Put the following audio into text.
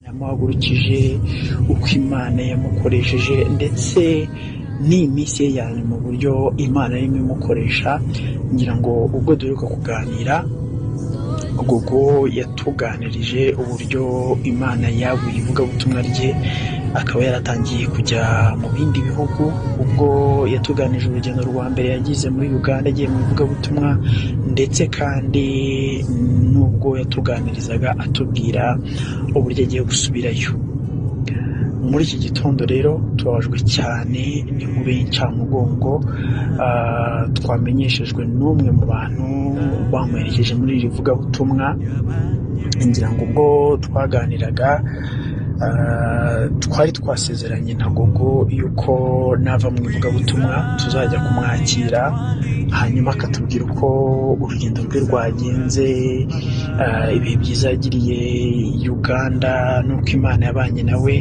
yamuhagurukije, uko Imana yamukoresheje ndetse n'iminsi ye ya nyuma uburyo Imana irimo imukoresha. ngira ngo ubwo duheruka kuganira Gogo yatuganirije uburyo Imana yabuye ivugabutumwa rye, akaba yaratangiye kujya mu bindi bihugu. Ubwo yatuganije urugendo rwa mbere yagize muri Uganda agiye mu ivugabutumwa, ndetse kandi n'ubwo yatuganirizaga atubwira uburyo agiye gusubirayo. Muri iki gitondo rero tubabajwe cyane n'inkuru y'incamugongo twamenyeshejwe n'umwe mu bantu bamuherekeje muri iri vugabutumwa. ngira ngo ubwo twaganiraga twari twasezeranye na Gogo yuko nava mu ivugabutumwa tuzajya kumwakira, hanyuma akatubwira uko urugendo rwe rwagenze, ibihe byiza yagiriye Uganda n'uko Imana yabanye nawe.